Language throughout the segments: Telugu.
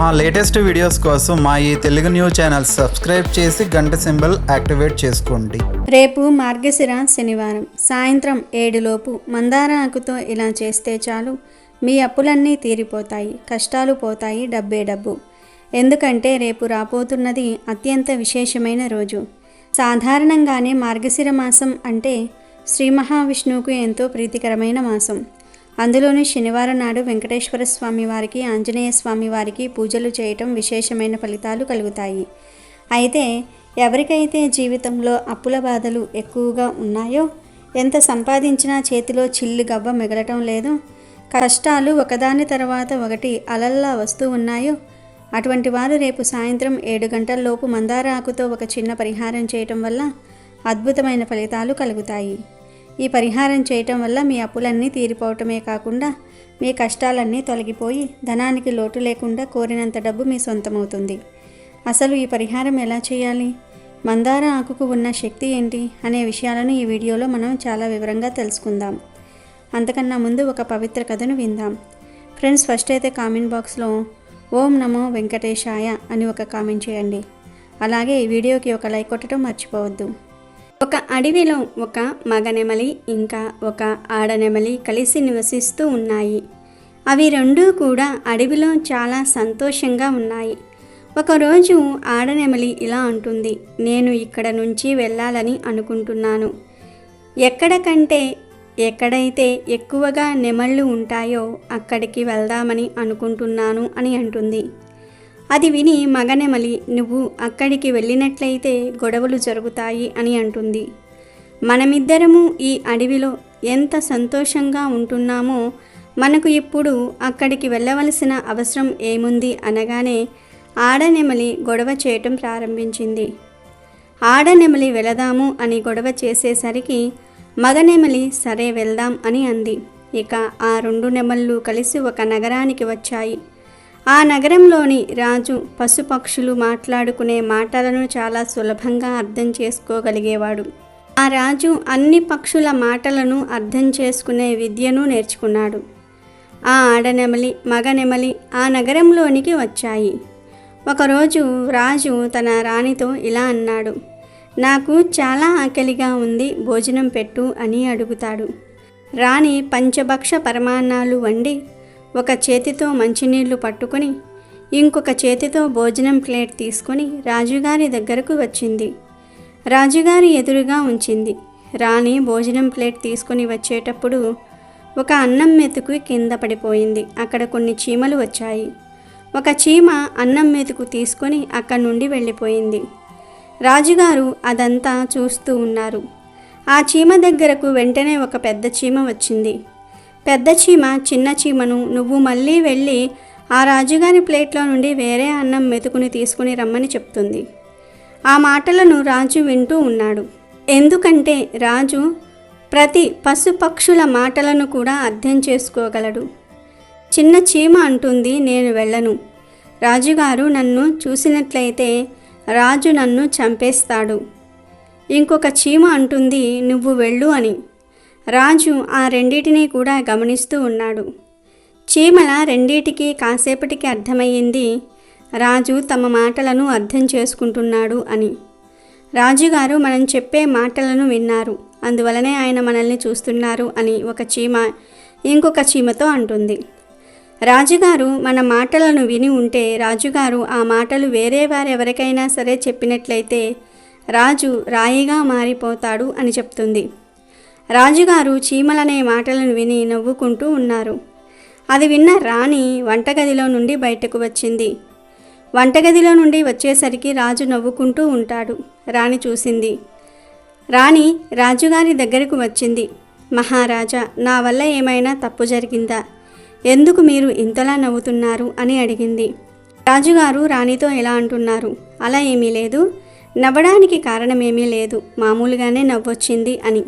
మా లేటెస్ట్ వీడియోస్ కోసం మా ఈ తెలుగు న్యూస్ ఛానల్ సబ్స్క్రైబ్ చేసి గంట సింబల్ యాక్టివేట్ చేసుకోండి. రేపు మార్గశిర శనివారం సాయంత్రం 7 లోపు మందార ఆకుతో ఇలా చేస్తే చాలు, మీ అప్పులన్నీ తీరిపోతాయి, కష్టాలు పోతాయి, డబ్బే డబ్బు. ఎందుకంటే రేపు రాబోతున్నది అత్యంత విశేషమైన రోజు. సాధారణంగానే మార్గశిర మాసం అంటే శ్రీ మహావిష్ణువుకు ఎంతో ప్రీతికరమైన మాసం. అందులోని శనివారం నాడు వెంకటేశ్వర స్వామి వారికి, ఆంజనేయ స్వామి వారికి పూజలు చేయటం విశేషమైన ఫలితాలు కలుగుతాయి. అయితే ఎవరికైతే జీవితంలో అప్పుల బాధలు ఎక్కువగా ఉన్నాయో, ఎంత సంపాదించినా చేతిలో చిల్లు గవ్వ మిగలటం లేదు, కష్టాలు ఒకదాని తర్వాత ఒకటి అలల్లా వస్తూ ఉన్నాయో, అటువంటి వారు రేపు సాయంత్రం 7 గంటలలోపు మందార ఆకుతో ఒక చిన్న పరిహారం చేయటం వల్ల అద్భుతమైన ఫలితాలు కలుగుతాయి. ఈ పరిహారం చేయటం వల్ల మీ అప్పులన్నీ తీరిపోవటమే కాకుండా మీ కష్టాలన్నీ తొలగిపోయి ధనానికి లోటు లేకుండా కోరినంత డబ్బు మీ సొంతమవుతుంది. అసలు ఈ పరిహారం ఎలా చేయాలి, మందార ఆకుకు ఉన్న శక్తి ఏంటి అనే విషయాలను ఈ వీడియోలో మనం చాలా వివరంగా తెలుసుకుందాం. అంతకన్నా ముందు ఒక పవిత్ర కథను విందాం. ఫ్రెండ్స్, ఫస్ట్ అయితే కామెంట్ బాక్స్లో ఓం నమో వెంకటేశాయ అని ఒక కామెంట్ చేయండి. అలాగే ఈ వీడియోకి ఒక లైక్ కొట్టడం మర్చిపోవద్దు. ఒక అడవిలో ఒక మగనెమలి ఇంకా ఒక ఆడనెమలి కలిసి నివసిస్తూ ఉన్నాయి. అవి రెండూ కూడా అడవిలో చాలా సంతోషంగా ఉన్నాయి. ఒకరోజు ఆడనెమలి ఇలా అంటుంది, నేను ఇక్కడ నుంచి వెళ్ళాలని అనుకుంటున్నాను. ఎక్కడైతే ఎక్కువగా నెమళ్ళు ఉంటాయో అక్కడికి వెళ్దామని అనుకుంటున్నాను అని అంటుంది. అది విని మగనెమలి, నువ్వు అక్కడికి వెళ్ళినట్లయితే గొడవలు జరుగుతాయి అని అంటుంది. మనమిద్దరము ఈ అడవిలో ఎంత సంతోషంగా ఉంటున్నామో మనకు ఇప్పుడు అక్కడికి వెళ్ళవలసిన అవసరం ఏముంది అనగానే ఆడనెమలి గొడవ చేయటం ప్రారంభించింది. ఆడనెమలి వెళదాము అని గొడవ చేసేసరికి మగనెమలి సరే వెళ్దాం అని అంది. ఇక ఆ 2 నెమళ్ళు కలిసి ఒక నగరానికి వచ్చాయి. ఆ నగరంలోని రాజు పశుపక్షులు మాట్లాడుకునే మాటలను చాలా సులభంగా అర్థం చేసుకోగలిగేవాడు. ఆ రాజు అన్ని పక్షుల మాటలను అర్థం చేసుకునే విద్యను నేర్చుకున్నాడు. ఆ ఆడనెమలి, మగనెమలి ఆ నగరంలోనికి వచ్చాయి. ఒకరోజు రాజు తన రాణితో ఇలా అన్నాడు, నాకు చాలా ఆకలిగా ఉంది, భోజనం పెట్టు అని అడుగుతాడు. రాణి పంచభక్ష పరమాన్నాలు వండి ఒక చేతితో మంచినీళ్లు పట్టుకొని ఇంకొక చేతితో భోజనం ప్లేట్ తీసుకొని రాజుగారి దగ్గరకు వచ్చింది. రాజుగారి ఎదురుగా ఉంచింది. రాణి భోజనం ప్లేట్ తీసుకొని వచ్చేటప్పుడు ఒక అన్నం మెతుకు కింద పడిపోయింది. అక్కడ కొన్ని చీమలు వచ్చాయి. ఒక చీమ అన్నం మెతుకు తీసుకొని అక్కడి నుండి వెళ్ళిపోయింది. రాజుగారు అదంతా చూస్తూ ఉన్నారు. ఆ చీమ దగ్గరకు వెంటనే ఒక పెద్ద చీమ వచ్చింది. పెద్ద చీమ చిన్న చీమను, నువ్వు మళ్ళీ వెళ్ళి ఆ రాజుగారి ప్లేట్లో నుండి వేరే అన్నం మెతుకుని తీసుకుని రమ్మని చెప్తుంది. ఆ మాటలను రాజు వింటూ ఉన్నాడు. ఎందుకంటే రాజు ప్రతి పశుపక్షుల మాటలను కూడా అర్థం చేసుకోగలడు. చిన్న చీమ అంటుంది, నేను వెళ్ళను, రాజుగారు నన్ను చూసినట్లయితే రాజు నన్ను చంపేస్తాడు. ఇంకొక చీమ అంటుంది, నువ్వు వెళ్ళు అని. రాజు ఆ రెండిటినీ కూడా గమనిస్తూ ఉన్నాడు. చీమల రెండిటికి కాసేపటికి అర్థమయ్యింది రాజు తమ మాటలను అర్థం చేసుకుంటున్నాడు అని. రాజుగారు మనం చెప్పే మాటలను విన్నారు, అందువలనే ఆయన మనల్ని చూస్తున్నారు అని ఒక చీమ ఇంకొక చీమతో అంటుంది. రాజుగారు మన మాటలను విని ఉంటే రాజుగారు ఆ మాటలు వేరే వారెవరికైనా సరే చెప్పినట్లయితే రాజు రాయిగా మారిపోతాడు అని చెప్తుంది. రాజుగారు చీమలనే మాటలను విని నవ్వుకుంటూ ఉన్నారు. అది విన్న రాణి వంటగదిలో నుండి బయటకు వచ్చింది. వంటగదిలో నుండి వచ్చేసరికి రాజు నవ్వుకుంటూ ఉంటాడు. రాణి చూసింది. రాణి రాజుగారి దగ్గరకు వచ్చింది. మహారాజా, నా వల్ల ఏమైనా తప్పు జరిగిందా? ఎందుకు మీరు ఇంతలా నవ్వుతున్నారు అని అడిగింది. రాజుగారు రాణితో ఎలా అంటున్నారు, అలా ఏమీ లేదు, నవ్వడానికి కారణమేమీ లేదు, మామూలుగానే నవ్వొచ్చింది అని.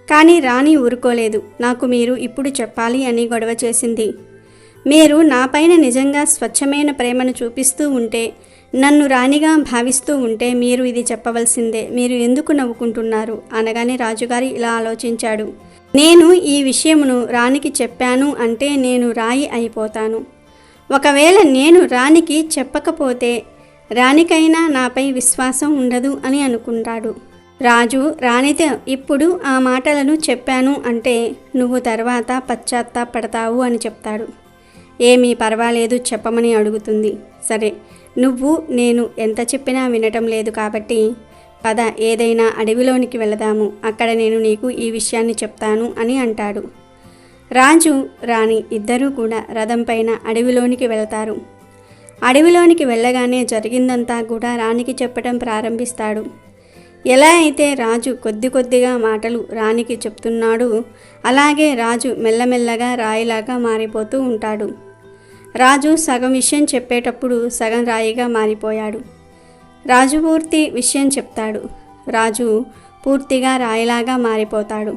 కానీ రాణి ఊరుకోలేదు. నాకు మీరు ఇప్పుడు చెప్పాలి అని గొడవ చేసింది. మీరు నాపైన నిజంగా స్వచ్ఛమైన ప్రేమను చూపిస్తూ ఉంటే, నన్ను రాణిగా భావిస్తూ ఉంటే మీరు ఇది చెప్పవలసిందే, మీరు ఎందుకు నవ్వుకుంటున్నారు అనగానే రాజుగారు ఇలా ఆలోచించాడు. నేను ఈ విషయమును రాణికి చెప్పాను అంటే నేను రాయి అయిపోతాను. ఒకవేళ నేను రాణికి చెప్పకపోతే రాణికైనా నాపై విశ్వాసం ఉండదు అని అనుకుంటాడు. రాజు రాణితో ఇప్పుడు ఆ మాటలను చెప్పాను అంటే నువ్వు తర్వాత పశ్చాత్తాపడతావు అని చెప్తాడు. ఏమీ పర్వాలేదు చెప్పమని అడుగుతుంది. సరే, నువ్వు నేను ఎంత చెప్పినా వినటం లేదు కాబట్టి పద ఏదైనా అడవిలోనికి వెళదాము, అక్కడ నేను నీకు ఈ విషయాన్ని చెప్తాను అని అంటాడు. రాజు రాణి ఇద్దరూ కూడా రథం పైన అడవిలోనికి వెళతారు. అడవిలోనికి వెళ్ళగానే జరిగిందంతా కూడా రాణికి చెప్పడం ప్రారంభిస్తాడు. ఎలా అయితే రాజు కొద్ది కొద్దిగా మాటలు రాణికి చెప్తున్నాడు, అలాగే రాజు మెల్లమెల్లగా రాయిలాగా మారిపోతూ ఉంటాడు. రాజు సగం విషయం చెప్పేటప్పుడు సగం రాయిగా మారిపోయాడు. రాజు పూర్తి విషయం చెప్తాడు. రాజు పూర్తిగా రాయిలాగా మారిపోతాడు.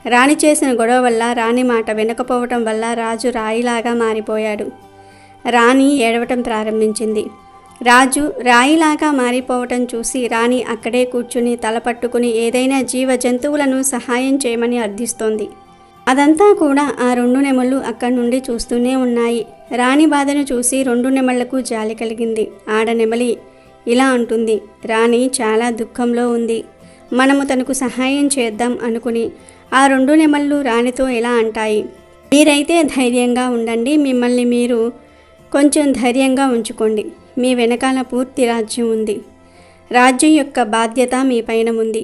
రాణి చేసిన గొడవ వల్ల, రాణి మాట వినకపోవటం వల్ల రాజు రాయిలాగా మారిపోయాడు. రాణి ఏడవటం ప్రారంభించింది. రాజు రాయిలాగా మారిపోవటం చూసి రాణి అక్కడే కూర్చుని తల పట్టుకుని ఏదైనా జీవ జంతువులను సహాయం చేయమని అర్థిస్తోంది. అదంతా కూడా ఆ 2 నెమళ్ళు అక్కడి నుండి చూస్తూనే ఉన్నాయి. రాణి బాధను చూసి 2 నెమళ్లకు జాలి కలిగింది. ఆడనెమలి ఇలా అంటుంది, రాణి చాలా దుఃఖంలో ఉంది, మనము తనకు సహాయం చేద్దాం అనుకుని ఆ 2 నెమళ్ళు రాణితో ఇలా అంటాయి, మీరైతే ధైర్యంగా ఉండండి, మిమ్మల్ని మీరు కొంచెం ధైర్యంగా ఉంచుకోండి, మీ వెనకాల పూర్తి రాజ్యం ఉంది, రాజ్యం యొక్క బాధ్యత మీ పైన ఉంది.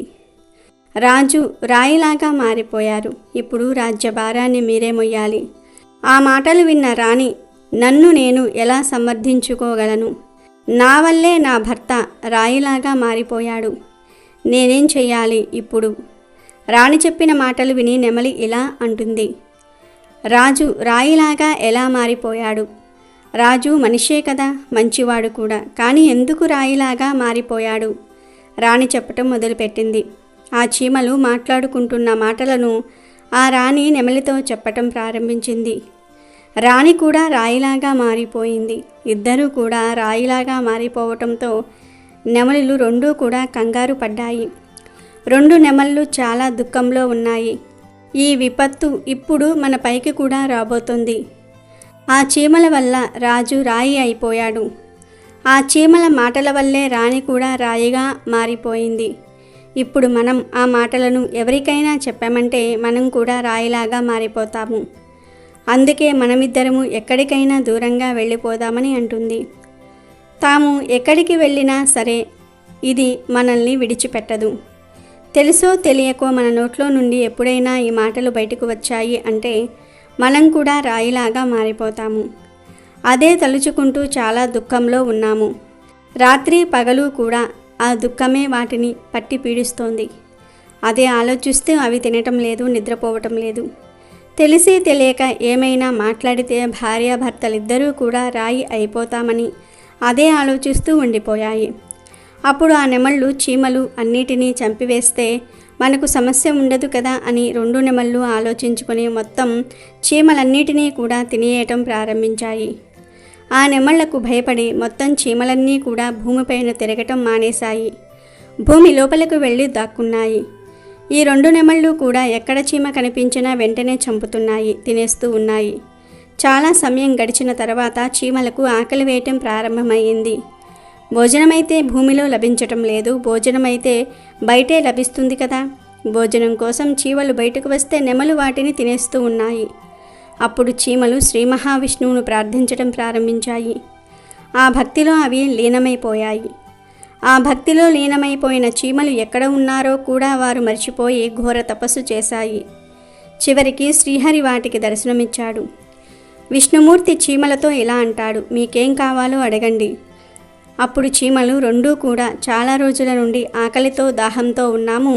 రాజు రాయిలాగా మారిపోయారు, ఇప్పుడు రాజ్య భారాన్ని మీరే మొయ్యాలి. ఆ మాటలు విన్న రాణి, నన్ను నేను ఎలా సమర్థించుకోగలను, నా వల్లే నా భర్త రాయిలాగా మారిపోయాడు, నేనేం చెయ్యాలి ఇప్పుడు? రాణి చెప్పిన మాటలు విని నెమలి ఇలా అంటుంది, రాజు రాయిలాగా ఎలా మారిపోయాడు? రాజు మనిషే కదా, మంచివాడు కూడా, కానీ ఎందుకు రాయిలాగా మారిపోయాడు? రాణి చెప్పటం మొదలుపెట్టింది. ఆ చీమలు మాట్లాడుకుంటున్న మాటలను ఆ రాణి నెమలితో చెప్పటం ప్రారంభించింది. రాణి కూడా రాయిలాగా మారిపోయింది. ఇద్దరూ కూడా రాయిలాగా మారిపోవటంతో నెమలులు 2 కూడా కంగారు పడ్డాయి. 2 నెమళ్ళు చాలా దుఃఖంలో ఉన్నాయి. ఈ విపత్తు ఇప్పుడు మన పైకి కూడా రాబోతుంది. ఆ చీమల వల్ల రాజు రాయి అయిపోయాడు. ఆ చీమల మాటల వల్లే రాణి కూడా రాయిగా మారిపోయింది. ఇప్పుడు మనం ఆ మాటలను ఎవరికైనా చెప్పామంటే మనం కూడా రాయిలాగా మారిపోతాము. అందుకే మనమిద్దరము ఎక్కడికైనా దూరంగా వెళ్ళిపోదామని అంటుంది. తాము ఎక్కడికి వెళ్ళినా సరే ఇది మనల్ని విడిచిపెట్టదు. తెలుసో తెలియకో మన నోట్లో నుండి ఎప్పుడైనా ఈ మాటలు బయటకు వచ్చాయి అంటే మనం కూడా రాయిలాగా మారిపోతాము. అదే తలుచుకుంటూ చాలా దుఃఖంలో ఉన్నాము. రాత్రి పగలు కూడా ఆ దుఃఖమే వాటిని పట్టి పీడిస్తోంది. అదే ఆలోచిస్తూ అవి తినటం లేదు, నిద్రపోవటం లేదు. తెలిసి తెలియక ఏమైనా మాట్లాడితే భార్యాభర్తలిద్దరూ కూడా రాయి అయిపోతామని అదే ఆలోచిస్తూ ఉండిపోయాయి. అప్పుడు ఆ నెమళ్ళు చీమలు అన్నిటినీ చంపివేస్తే మనకు సమస్య ఉండదు కదా అని 2 నెమళ్ళు ఆలోచించుకొని మొత్తం చీమలన్నిటినీ కూడా తినేయటం ప్రారంభించాయి. ఆ నెమళ్లకు భయపడి మొత్తం చీమలన్నీ కూడా భూమిపైన తిరగటం మానేశాయి. భూమి లోపలకు వెళ్ళి దాక్కున్నాయి. ఈ 2 నెమళ్ళు కూడా ఎక్కడ చీమ కనిపించినా వెంటనే చంపుతున్నాయి, తినేస్తూ ఉన్నాయి. చాలా సమయం గడిచిన తర్వాత చీమలకు ఆకలి వేయటం ప్రారంభమైంది. భోజనమైతే భూమిలో లభించటం లేదు, భోజనమైతే బయటే లభిస్తుంది కదా. భోజనం కోసం చీమలు బయటకు వస్తే నెమలు వాటిని తినేస్తూ ఉన్నాయి. అప్పుడు చీమలు శ్రీ మహావిష్ణువును ప్రార్థించడం ప్రారంభించాయి. ఆ భక్తిలో అవి లీనమైపోయాయి. ఆ భక్తిలో లీనమైపోయిన చీమలు ఎక్కడ ఉన్నారో కూడా వారు మర్చిపోయి ఘోర తపస్సు చేశాయి. చివరికి శ్రీహరి వాటికి దర్శనమిచ్చాడు. విష్ణుమూర్తి చీమలతో ఇలా అంటాడు, మీకేం కావాలో అడగండి. అప్పుడు చీమలు 2 కూడా చాలా రోజుల నుండి ఆకలితో దాహంతో ఉన్నాము,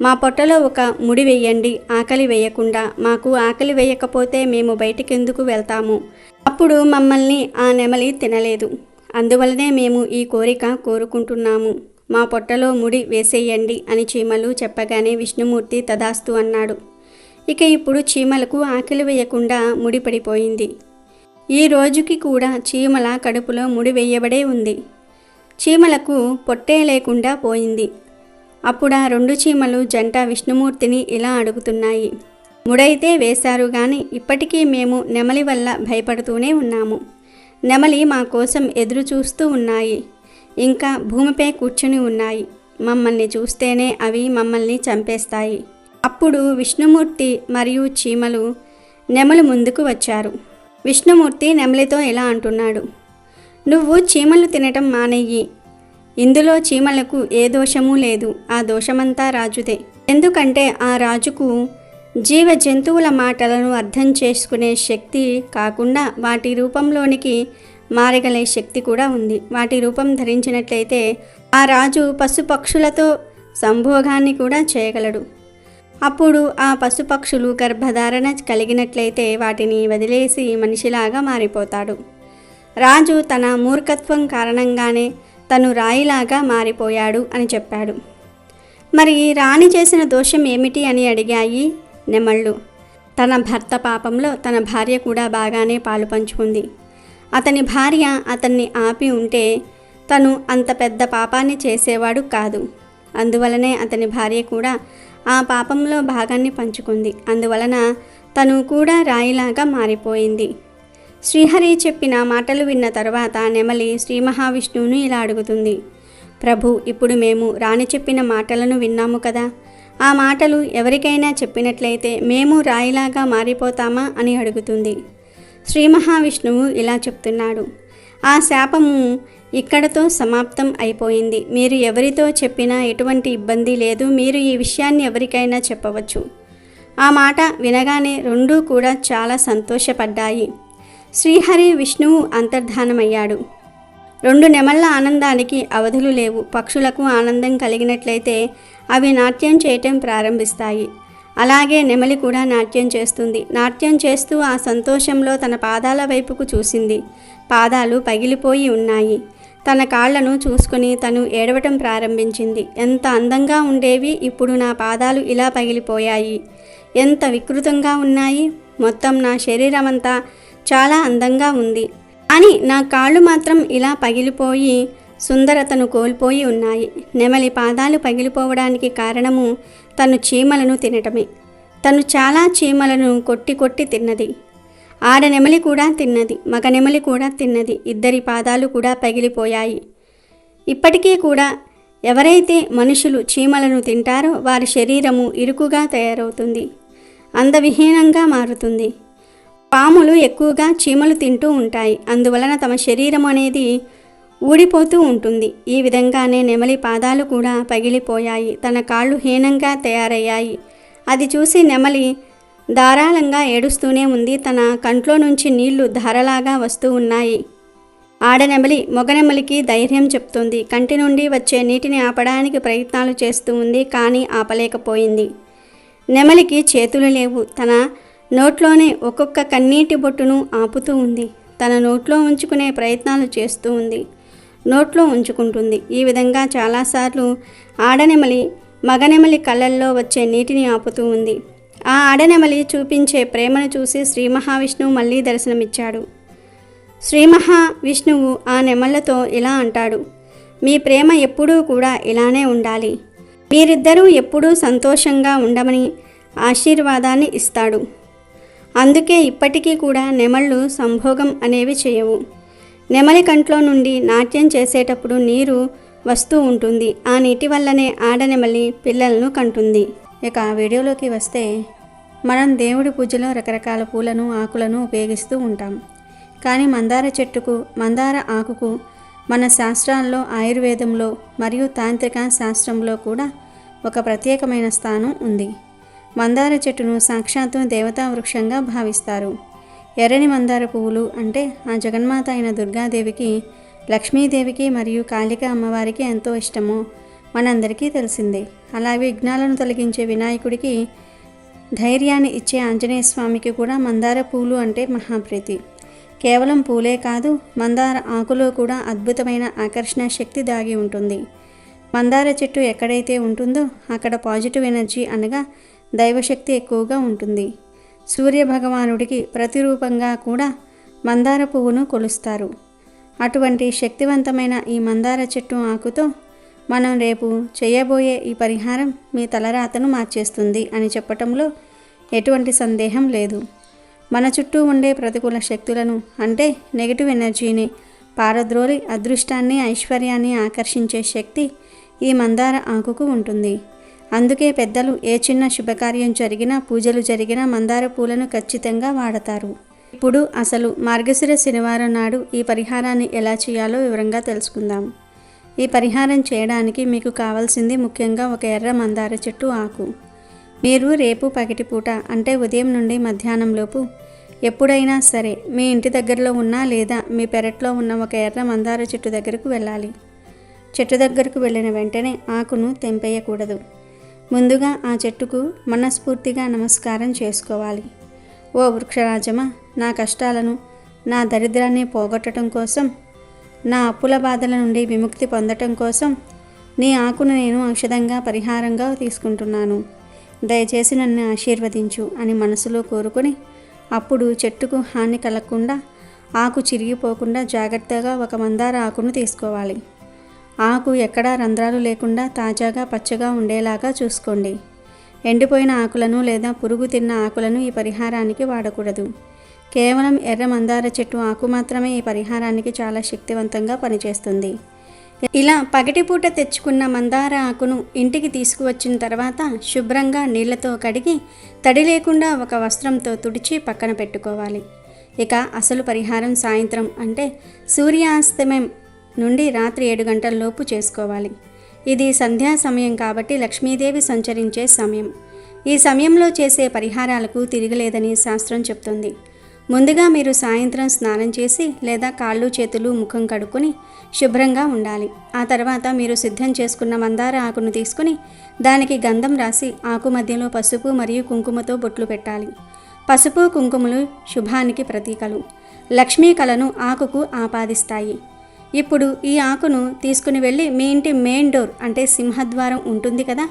మా పొట్టలో ఒక ముడి వేయండి, ఆకలి వేయకుండా. మాకు ఆకలి వేయకపోతే మేము బయటికెందుకు వెళ్తాము? అప్పుడు మమ్మల్ని ఆ నెమలి తినలేదు, అందువలనే మేము ఈ కోరిక కోరుకుంటున్నాము, మా పొట్టలో ముడి వేసేయండి అని చీమలు చెప్పగానే విష్ణుమూర్తి తదాస్తు అన్నాడు. ఇక ఇప్పుడు చీమలకు ఆకలి వేయకుండా ముడి పడిపోయింది. ఈ రోజుకి కూడా చీమల కడుపులో ముడి వేయబడే ఉంది. చీమలకు పొట్టే లేకుండా పోయింది. అప్పుడు ఆ 2 చీమలు జంట విష్ణుమూర్తిని ఇలా అడుగుతున్నాయి, ముడైతే వేశారు కానీ ఇప్పటికీ మేము నెమలి వల్ల భయపడుతూనే ఉన్నాము, నెమలి మా కోసం ఎదురు చూస్తూ ఉన్నాయి, ఇంకా భూమిపై కూర్చుని ఉన్నాయి. మమ్మల్ని చూస్తేనే అవి మమ్మల్ని చంపేస్తాయి. అప్పుడు విష్ణుమూర్తి మరియు చీమలు నెమలి ముందుకు వచ్చారు. విష్ణుమూర్తి నెమలితో ఇలా అంటున్నాడు, నువ్వు చీమలు తినటం మానేయి. ఇందులో చీమలకు ఏ దోషమూ లేదు. ఆ దోషమంతా రాజుదే. ఎందుకంటే ఆ రాజుకు జీవ జంతువుల మాటలను అర్థం చేసుకునే శక్తి కాకుండా వాటి రూపంలోనికి మారగలే శక్తి కూడా ఉంది. వాటి రూపం ధరించినట్లయితే ఆ రాజు పశుపక్షులతో సంభోగాన్ని కూడా చేయగలడు. అప్పుడు ఆ పశుపక్షులు గర్భధారణ కలిగినట్లయితే వాటిని వదిలేసి మనిషిలాగా మారిపోతాడు. రాజు తన మూర్ఖత్వం కారణంగానే తను రాయిలాగా మారిపోయాడు అని చెప్పాడు. మరి రాణి చేసిన దోషం ఏమిటి అని అడిగాయి నెమళ్ళు. తన భర్త పాపంలో తన భార్య కూడా బాగానే పాలు పంచుకుంది. అతని భార్య అతన్ని ఆపి ఉంటే తను అంత పెద్ద పాపాన్ని చేసేవాడు కాదు. అందువలనే అతని భార్య కూడా ఆ పాపంలో భాగాన్ని పంచుకుంది. అందువలన తను కూడా రాయిలాగా మారిపోయింది. శ్రీహరి చెప్పిన మాటలు విన్న తర్వాత నెమలి శ్రీ మహావిష్ణువును ఇలా అడుగుతుంది, ప్రభు, ఇప్పుడు మేము రాణి చెప్పిన మాటలను విన్నాము కదా, ఆ మాటలు ఎవరికైనా చెప్పినట్లయితే మేము రాయిలాగా మారిపోతామా అని అడుగుతుంది. శ్రీ మహావిష్ణువు ఇలా చెప్తున్నాడు, ఆ శాపము ఇక్కడతో సమాప్తం అయిపోయింది. మీరు ఎవరితో చెప్పినా ఎటువంటి ఇబ్బంది లేదు. మీరు ఈ విషయాన్ని ఎవరికైనా చెప్పవచ్చు. ఆ మాట వినగానే రెండూ కూడా చాలా సంతోషపడ్డాయి. శ్రీహరి విష్ణువు అంతర్ధానమయ్యాడు. రెండు నెమళ్ళ ఆనందానికి అవధులు లేవు. పక్షులకు ఆనందం కలిగినట్లయితే అవి నాట్యం చేయటం ప్రారంభిస్తాయి. అలాగే నెమలి కూడా నాట్యం చేస్తుంది. నాట్యం చేస్తూ ఆ సంతోషంలో తన పాదాల వైపుకు చూసింది. పాదాలు పగిలిపోయి ఉన్నాయి. తన కాళ్లను చూసుకుని తను ఏడవటం ప్రారంభించింది. ఎంత అందంగా ఉండేవి, ఇప్పుడు నా పాదాలు ఇలా పగిలిపోయాయి. ఎంత వికృతంగా ఉన్నాయి. మొత్తం నా శరీరమంతా చాలా అందంగా ఉంది, అని నా కాళ్ళు మాత్రం ఇలా పగిలిపోయి సుందరతను కోల్పోయి ఉన్నాయి. నెమలి పాదాలు పగిలిపోవడానికి కారణము తను చీమలను తినటమే. తను చాలా చీమలను కొట్టి కొట్టి తిన్నది. ఆడనెమలి కూడా తిన్నది, మగ నెమలి కూడా తిన్నది. ఇద్దరి పాదాలు కూడా పగిలిపోయాయి. ఇప్పటికీ కూడా ఎవరైతే మనుషులు చీమలను తింటారో వారి శరీరము ఇరుకుగా తయారవుతుంది, అందవిహీనంగా మారుతుంది. పాములు ఎక్కువగా చీమలు తింటూ ఉంటాయి. అందువలన తమ శరీరం అనేది ఊడిపోతూ ఉంటుంది. ఈ విధంగానే నెమలి పాదాలు కూడా పగిలిపోయాయి. తన కాళ్ళు హీనంగా తయారయ్యాయి. అది చూసి నెమలి ధారాళంగా ఏడుస్తూనే ఉంది. తన కంట్లో నుంచి నీళ్లు ధారలాగా వస్తూ ఉన్నాయి. ఆడనెమలి మొగనెమలికి ధైర్యం చెప్తుంది. కంటి నుండి వచ్చే నీటిని ఆపడానికి ప్రయత్నాలు చేస్తూ ఉంది, కానీ ఆపలేకపోయింది. నెమలికి చేతులు లేవు. తన నోట్లోనే ఒక్కొక్క కన్నీటి బొట్టును ఆపుతూ ఉంది. తన నోట్లో ఉంచుకునే ప్రయత్నాలు చేస్తూ ఉంది. నోట్లో ఉంచుకుంటుంది. ఈ విధంగా చాలాసార్లు ఆడనెమలి మగనెమలి కళ్ళల్లో వచ్చే నీటిని ఆపుతూ ఉంది. ఆ ఆడనెమలి చూపించే ప్రేమను చూసి శ్రీ మహావిష్ణువు మళ్ళీ దర్శనమిచ్చాడు. శ్రీ మహావిష్ణువు ఆ నెమళ్ళతో ఇలా అంటాడు, మీ ప్రేమ ఎప్పుడూ కూడా ఇలానే ఉండాలి. మీరిద్దరూ ఎప్పుడూ సంతోషంగా ఉండమని ఆశీర్వాదాన్ని ఇస్తాడు. అందుకే ఇప్పటికీ కూడా నెమళ్ళు సంభోగం అనేవి చేయవు. నెమలి కంట్లో నుండి నాట్యం చేసేటప్పుడు నీరు వస్తూ ఉంటుంది. ఆ నీటి వల్లనే ఆడనెమలి పిల్లలను కంటుంది. ఇక వీడియోలోకి వస్తే, మనం దేవుడి పూజలో రకరకాల పూలను ఆకులను ఉపయోగిస్తూ ఉంటాం. కానీ మందార చెట్టుకు, మందార ఆకుకు మన శాస్త్రాల్లో, ఆయుర్వేదంలో మరియు తాంత్రిక శాస్త్రంలో కూడా ఒక ప్రత్యేకమైన స్థానం ఉంది. మందార చెట్టును సాక్షాత్తు దేవతా వృక్షంగా భావిస్తారు. ఎర్రని మందార పువ్వులు అంటే ఆ జగన్మాత అయిన దుర్గాదేవికి, లక్ష్మీదేవికి మరియు కాళిక అమ్మవారికి ఎంతో ఇష్టమో మనందరికీ తెలిసిందే. అలాగే విఘ్నాలను తొలగించే వినాయకుడికి, ధైర్యాన్ని ఇచ్చే ఆంజనేయ స్వామికి కూడా మందార పూలు అంటే మహాప్రీతి. కేవలం పూలే కాదు, మందార ఆకులో కూడా అద్భుతమైన ఆకర్షణ శక్తి దాగి ఉంటుంది. మందార చెట్టు ఎక్కడైతే ఉంటుందో అక్కడ పాజిటివ్ ఎనర్జీ అనగా దైవశక్తి ఎక్కువగా ఉంటుంది. సూర్య భగవానుడికి ప్రతిరూపంగా కూడా మందార పువ్వును కొలుస్తారు. అటువంటి శక్తివంతమైన ఈ మందార చెట్టు ఆకుతో మనం రేపు చేయబోయే ఈ పరిహారం మీ తలరాతను మార్చేస్తుంది అని చెప్పటంలో ఎటువంటి సందేహం లేదు. మన చుట్టూ ఉండే ప్రతికూల శక్తులను అంటే నెగిటివ్ ఎనర్జీని పారద్రోలి అదృష్టాన్ని ఐశ్వర్యాన్ని ఆకర్షించే శక్తి ఈ మందార ఆకుకు ఉంటుంది. అందుకే పెద్దలు ఏ చిన్న శుభకార్యం జరిగినా పూజలు జరిగినా మందార పూలను ఖచ్చితంగా వాడతారు. ఇప్పుడు అసలు మార్గశిర శనివారం నాడు ఈ పరిహారాన్ని ఎలా చేయాలో వివరంగా తెలుసుకుందాం. ఈ పరిహారం చేయడానికి మీకు కావాల్సింది ముఖ్యంగా ఒక ఎర్ర మందార చెట్టు ఆకు. మీరు రేపు పగటిపూట అంటే ఉదయం నుండి మధ్యాహ్నంలోపు ఎప్పుడైనా సరే మీ ఇంటి దగ్గరలో ఉన్న లేదా మీ పెరట్లో ఉన్న ఒక ఎర్ర మందార చెట్టు దగ్గరకు వెళ్ళాలి. చెట్టు దగ్గరకు వెళ్ళిన వెంటనే ఆకును తెంపేయకూడదు. ముందుగా ఆ చెట్టుకు మనస్ఫూర్తిగా నమస్కారం చేసుకోవాలి. ఓ వృక్షరాజమా, నా కష్టాలను నా దరిద్రాన్ని పోగొట్టడం కోసం, నా అప్పుల బాధల నుండి విముక్తి పొందటం కోసం నీ ఆకును నేను ఔషధంగా పరిహారంగా తీసుకుంటున్నాను. దయచేసి నన్ను ఆశీర్వదించు అని మనసులో కోరుకొని అప్పుడు చెట్టుకు హాని కలగకుండా ఆకు చిరిగిపోకుండా జాగ్రత్తగా ఒక మందార ఆకును తీసుకోవాలి. ఆకు ఎక్కడా రంధ్రాలు లేకుండా తాజాగా పచ్చగా ఉండేలాగా చూసుకోండి. ఎండిపోయిన ఆకులను లేదా పురుగు తిన్న ఆకులను ఈ పరిహారానికి వాడకూడదు. కేవలం ఎర్ర మందార చెట్టు ఆకు మాత్రమే ఈ పరిహారానికి చాలా శక్తివంతంగా పనిచేస్తుంది. ఇలా పగటిపూట తెచ్చుకున్న మందార ఆకును ఇంటికి తీసుకువచ్చిన తర్వాత శుభ్రంగా నీళ్లతో కడిగి తడి లేకుండా ఒక వస్త్రంతో తుడిచి పక్కన పెట్టుకోవాలి. ఇక అసలు పరిహారం సాయంత్రం అంటే సూర్యాస్తమయం నుండి రాత్రి 7 గంటల లోపు చేసుకోవాలి. ఇది సంధ్యా సమయం కాబట్టి లక్ష్మీదేవి సంచరించే సమయం. ఈ సమయంలో చేసే పరిహారాలకు తిరగలేదని శాస్త్రం చెప్తుంది. ముందుగా మీరు సాయంత్రం స్నానం చేసి లేదా కాళ్ళు చేతులు ముఖం కడుక్కొని శుభ్రంగా ఉండాలి. ఆ తర్వాత మీరు సిద్ధం చేసుకున్న మందార ఆకును తీసుకుని దానికి గంధం రాసి ఆకు మధ్యలో పసుపు మరియు కుంకుమతో బొట్లు పెట్టాలి. పసుపు కుంకుమలు శుభానికి ప్రతీకలు, లక్ష్మీ కళను ఆకుకు ఆపాదిస్తాయి. ఇప్పుడు ఈ ఆకును తీసుకుని వెళ్ళి మీ ఇంటి మెయిన్ డోర్ అంటే సింహద్వారం ఉంటుంది కదా,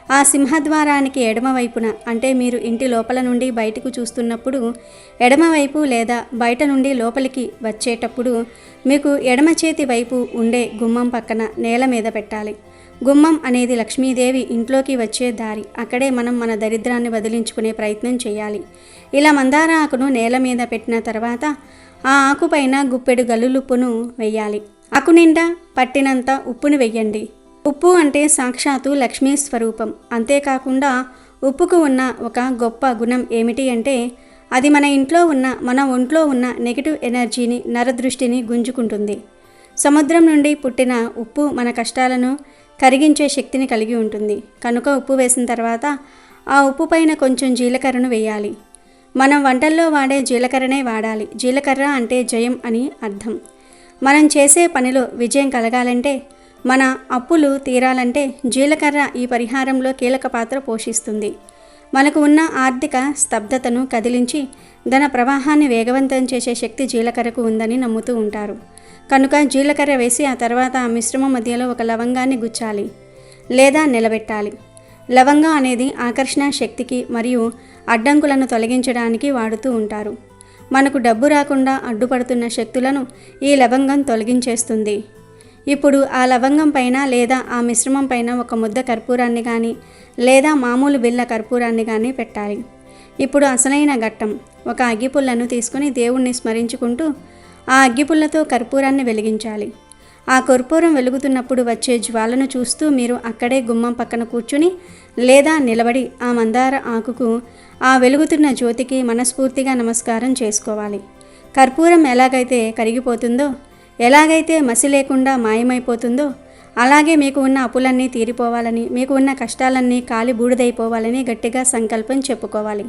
ఆ సింహద్వారానికి ఎడమవైపున అంటే మీరు ఇంటి లోపల నుండి బయటకు చూస్తున్నప్పుడు ఎడమవైపు లేదా బయట నుండి లోపలికి వచ్చేటప్పుడు మీకు ఎడమ చేతి వైపు ఉండే గుమ్మం పక్కన నేల మీద పెట్టాలి. గుమ్మం అనేది లక్ష్మీదేవి ఇంట్లోకి వచ్చే దారి. అక్కడే మనం మన దరిద్రాన్ని వదిలించుకునే ప్రయత్నం చేయాలి. ఇలా మందార ఆకును నేల మీద పెట్టిన తర్వాత ఆ ఆకుపైన గుప్పెడు గల్లులుప్పును వెయ్యాలి. ఆకు నిండా పట్టినంత ఉప్పును వెయ్యండి. ఉప్పు అంటే సాక్షాత్తు లక్ష్మీ స్వరూపం. అంతేకాకుండా ఉప్పుకు ఉన్న ఒక గొప్ప గుణం ఏమిటి అంటే అది మన ఒంట్లో ఉన్న నెగిటివ్ ఎనర్జీని నరదృష్టిని గుంజుకుంటుంది. సముద్రం నుండి పుట్టిన ఉప్పు మన కష్టాలను కరిగించే శక్తిని కలిగి ఉంటుంది. కనుక ఉప్పు వేసిన తర్వాత ఆ ఉప్పు పైన కొంచెం జీలకర్రను వేయాలి. మనం వంటల్లో వాడే జీలకర్రనే వాడాలి. జీలకర్ర అంటే జయం అని అర్థం. మనం చేసే పనిలో విజయం కలగాలంటే, మన అప్పులు తీరాలంటే జీలకర్ర ఈ పరిహారంలో కీలక పాత్ర పోషిస్తుంది. మనకు ఉన్న ఆర్థిక స్తబ్దతను కదిలించి ధన ప్రవాహాన్ని వేగవంతం చేసే శక్తి జీలకర్రకు ఉందని నమ్ముతూ ఉంటారు. కనుక జీలకర్ర వేసి ఆ తర్వాత ఆ మిశ్రమం మధ్యలో ఒక లవంగాన్ని గుచ్చాలి లేదా నిలబెట్టాలి. లవంగం అనేది ఆకర్షణ శక్తికి మరియు అడ్డంకులను తొలగించడానికి వాడుతూ ఉంటారు. మనకు డబ్బు రాకుండా అడ్డుపడుతున్న శక్తులను ఈ లవంగం తొలగించేస్తుంది. ఇప్పుడు ఆ లవంగం పైన లేదా ఆ మిశ్రమం పైన ఒక ముద్ద కర్పూరాన్ని కానీ లేదా మామూలు బిళ్ళ కర్పూరాన్ని కానీ పెట్టాలి. ఇప్పుడు అసలైన ఘట్టం. ఒక అగ్గిపుల్లను తీసుకుని దేవుణ్ణి స్మరించుకుంటూ ఆ అగ్గిపుల్లతో కర్పూరాన్ని వెలిగించాలి. ఆ కర్పూరం వెలుగుతున్నప్పుడు వచ్చే జ్వాలను చూస్తూ మీరు అక్కడే గుమ్మం పక్కన కూర్చుని లేదా నిలబడి ఆ మందార ఆకుకు ఆ వెలుగుతున్న జ్యోతికి మనస్ఫూర్తిగా నమస్కారం చేసుకోవాలి. కర్పూరం ఎలాగైతే కరిగిపోతుందో, ఎలాగైతే మసి లేకుండా మాయమైపోతుందో, అలాగే మీకు ఉన్న అప్పులన్నీ తీరిపోవాలని, మీకు ఉన్న కష్టాలన్నీ కాలి బూడిదైపోవాలని గట్టిగా సంకల్పం చెప్పుకోవాలి.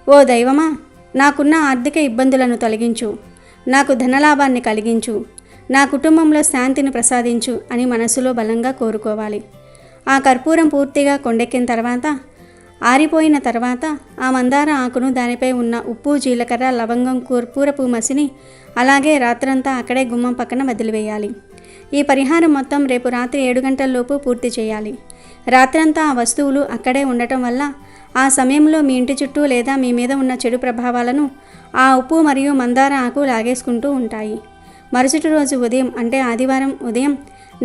ఓ దైవమా, నాకున్న ఆర్థిక ఇబ్బందులను తొలగించు, నాకు ధనలాభాన్ని కలిగించు, నా కుటుంబంలో శాంతిని ప్రసాదించు అని మనసులో బలంగా కోరుకోవాలి. ఆ కర్పూరం పూర్తిగా కొండెక్కిన తర్వాత, ఆరిపోయిన తర్వాత ఆ మందార ఆకును, దానిపై ఉన్న ఉప్పు, జీలకర్ర, లవంగం, కర్పూరపు మసిని అలాగే రాత్రంతా అక్కడే గుమ్మం పక్కన వదిలివేయాలి. ఈ పరిహారం మొత్తం రేపు రాత్రి 7 గంటలలోపు పూర్తి చేయాలి. రాత్రంతా ఆ వస్తువులు అక్కడే ఉండటం వల్ల ఆ సమయంలో మీ ఇంటి చుట్టూ లేదా మీ మీద ఉన్న చెడు ప్రభావాలను ఆ ఉప్పు మరియు మందార ఆకు లాగేసుకుంటూ ఉంటాయి. మరుసటి రోజు ఉదయం అంటే ఆదివారం ఉదయం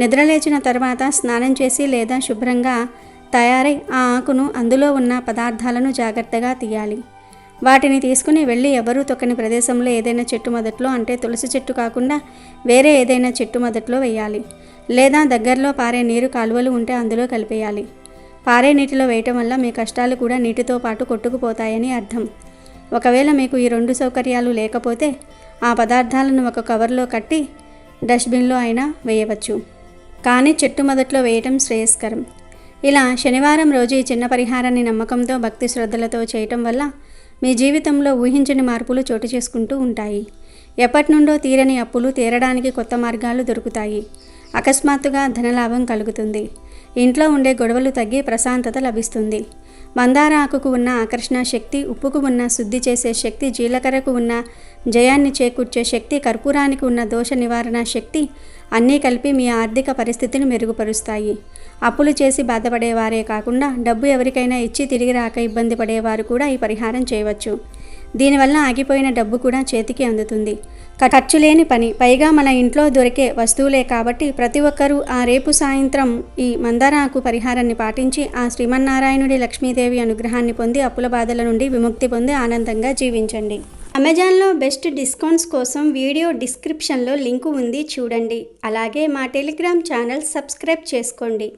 నిద్రలేచిన తర్వాత స్నానం చేసి లేదా శుభ్రంగా తయారై ఆ ఆకును, అందులో ఉన్న పదార్థాలను జాగ్రత్తగా తీయాలి. వాటిని తీసుకుని వెళ్ళి ఎవరూ తొక్కని ప్రదేశంలో ఏదైనా చెట్టు మొదట్లో, అంటే తులసి చెట్టు కాకుండా వేరే ఏదైనా చెట్టు మొదట్లో వేయాలి. లేదా దగ్గరలో పారే నీరు కాలువలు ఉంటే అందులో కలిపేయాలి. పారే నీటిలో వేయటం వల్ల మీ కష్టాలు కూడా నీటితో పాటు కొట్టుకుపోతాయని అర్థం. ఒకవేళ మీకు ఈ 2 సౌకర్యాలు లేకపోతే ఆ పదార్థాలను ఒక కవర్లో కట్టి డస్ట్బిన్లో అయినా వేయవచ్చు. కానీ చెట్టు మొదట్లో వేయటం శ్రేయస్కరం. ఇలా శనివారం రోజు ఈ చిన్న పరిహారాన్ని నమ్మకంతో, భక్తి శ్రద్ధలతో చేయటం వల్ల మీ జీవితంలో ఊహించని మార్పులు చోటు చేసుకుంటూ ఉంటాయి. ఎప్పటి నుండో తీరని అప్పులు తీరడానికి కొత్త మార్గాలు దొరుకుతాయి. అకస్మాత్తుగా ధనలాభం కలుగుతుంది. ఇంట్లో ఉండే గొడవలు తగ్గి ప్రశాంతత లభిస్తుంది. మందార ఆకుకు ఉన్న ఆకర్షణ శక్తి, ఉప్పుకు ఉన్న శుద్ధి చేసే శక్తి, జీలకర్రకు ఉన్న జయాన్ని చేకూర్చే శక్తి, కర్పూరానికి ఉన్న దోష నివారణ శక్తి అన్నీ కలిపి మీ ఆర్థిక పరిస్థితిని మెరుగుపరుస్తాయి. అప్పులు చేసి బాధపడేవారే కాకుండా డబ్బు ఎవరికైనా ఇచ్చి తిరిగి రాక ఇబ్బంది పడేవారు కూడా ఈ పరిహారం చేయవచ్చు. దీనివల్ల ఆగిపోయిన డబ్బు కూడా చేతికి అందుతుంది. ఖర్చు లేని పని, పైగా మన ఇంట్లో దొరికే వస్తువులే కాబట్టి ప్రతి ఒక్కరూ ఆ రేపు సాయంత్రం ఈ మందార ఆకు పరిహారాన్ని పాటించి ఆ శ్రీమన్నారాయణుడి, లక్ష్మీదేవి అనుగ్రహాన్ని పొంది అప్పుల బాధల నుండి విముక్తి పొంది ఆనందంగా జీవించండి. అమెజాన్లో బెస్ట్ డిస్కౌంట్స్ కోసం వీడియో డిస్క్రిప్షన్లో లింకు ఉంది, చూడండి. అలాగే మా టెలిగ్రామ్ ఛానల్ సబ్స్క్రైబ్ చేసుకోండి.